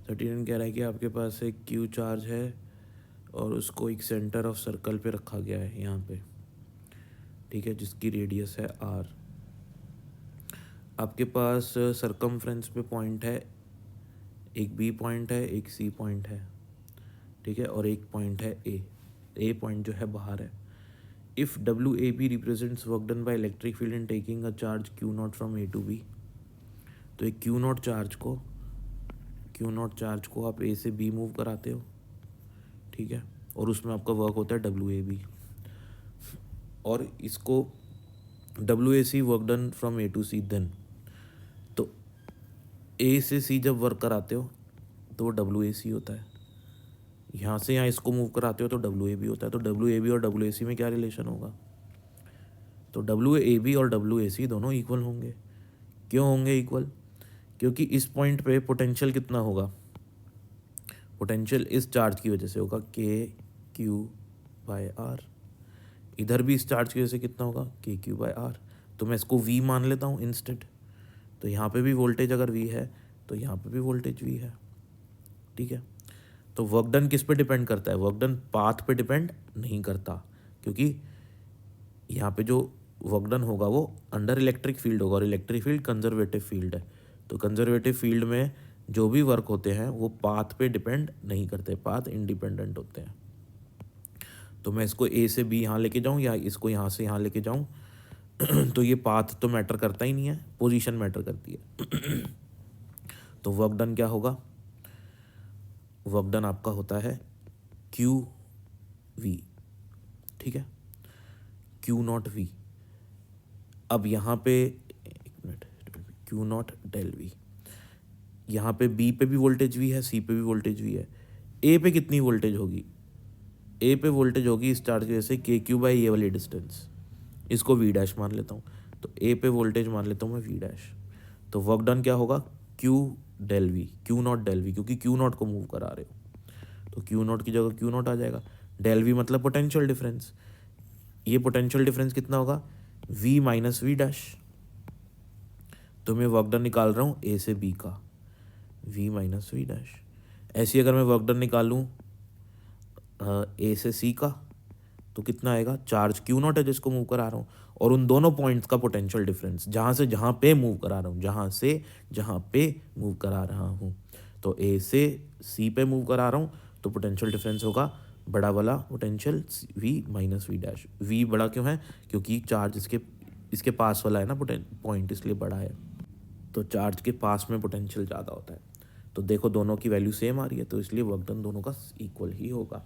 30 कह रहा है कि आपके पास एक क्यू चार्ज है और उसको एक सेंटर ऑफ सर्कल पे रखा गया है यहाँ पे, ठीक है, जिसकी रेडियस है r। आपके पास सरकमफ्रेंस पे पॉइंट है, एक बी पॉइंट है, एक सी पॉइंट है, ठीक है, और एक पॉइंट है ए पॉइंट जो है बाहर है। If W A B represents work done by electric field in taking a charge Q naught from A to B, तो एक क्यू नॉट चार्ज को आप ए से बी मूव कराते हो, ठीक है, और उसमें आपका वर्क होता है डब्ल्यू ए बी। और इसको W A C work done from A to C, then तो ए से सी जब वर्क कराते हो तो वो डब्ल्यू ए सी होता है। यहाँ से यहाँ इसको मूव कराते हो तो डब्ल्यू ए बी होता है। तो डब्ल्यू ए बी और डब्ल्यू ए सी में क्या रिलेशन होगा? तो डब्ल्यू ए बी और डब्ल्यू ए सी दोनों इक्वल होंगे। क्यों होंगे इक्वल? क्योंकि इस पॉइंट पे पोटेंशियल कितना होगा? पोटेंशियल इस चार्ज की वजह से होगा के क्यू बाय आर। इधर भी इस चार्ज की वजह से कितना होगा? के क्यू बाय आर। तो मैं इसको वी मान लेता हूँ इंस्टेड। तो यहाँ पे भी वोल्टेज अगर वी है तो यहाँ पे भी वोल्टेज वी है, ठीक है। तो वर्क डन किस पे डिपेंड करता है? वर्क डन पाथ पे डिपेंड नहीं करता, क्योंकि यहाँ पे जो वर्क डन होगा वो अंडर इलेक्ट्रिक फील्ड होगा, और इलेक्ट्रिक फील्ड कंजर्वेटिव फील्ड है। तो कंजर्वेटिव फील्ड में जो भी वर्क होते हैं वो पाथ पे डिपेंड नहीं करते, पाथ इंडिपेंडेंट होते हैं। तो मैं इसको ए से बी यहाँ लेके जाऊँ या इसको यहाँ से यहाँ लेके जाऊँ तो ये पाथ तो मैटर करता ही नहीं है, पोजीशन मैटर करती है। तो वर्क डन क्या होगा? वर्क डन आपका होता है क्यू वी, ठीक है, क्यू नॉट वी। अब यहाँ पे एक minute, Q naught del V. यहाँ पे बी पे भी वोल्टेज वी है, सी पे भी वोल्टेज वी है। ए पे कितनी वोल्टेज होगी? ए पे वोल्टेज होगी इस चार्ज की वजह से के क्यू बाई ये वाली डिस्टेंस, इसको वी डैश मान लेता हूँ। तो ए पे वोल्टेज मान लेता हूँ मैं वी डैश। तो वर्क डन क्या होगा? Q del V, Q naught del V, क्योंकि क्यू नॉट को मूव करा रहे हो तो क्यू नॉट की जगह क्यू नॉट आ जाएगा। डेल वी मतलब पोटेंशियल डिफरेंस। ये पोटेंशियल डिफरेंस कितना होगा? V minus V dash. तो मैं वर्क डन निकाल रहा हूँ ए से बी का, वी माइनस वी डैश। ऐसी अगर मैं वर्क डन निकालूँ ए से सी का तो कितना आएगा? चार्ज क्यू नॉट है जिसको मूव करा रहा हूँ, और उन दोनों पॉइंट्स का पोटेंशियल डिफरेंस जहाँ से जहाँ पे मूव करा रहा हूँ, जहाँ से जहाँ पे मूव करा रहा हूँ। तो ए से सी पे मूव करा रहा हूँ तो पोटेंशियल डिफरेंस होगा बड़ा वाला potential V minus V dash. V बड़ा क्यों है? क्योंकि चार्ज इसके पास वाला है ना पॉइंट, इसलिए बड़ा है। तो चार्ज के पास में पोटेंशियल ज़्यादा होता है। तो देखो दोनों की वैल्यू सेम आ रही है, तो इसलिए वर्क डन दोनों का इक्वल ही होगा।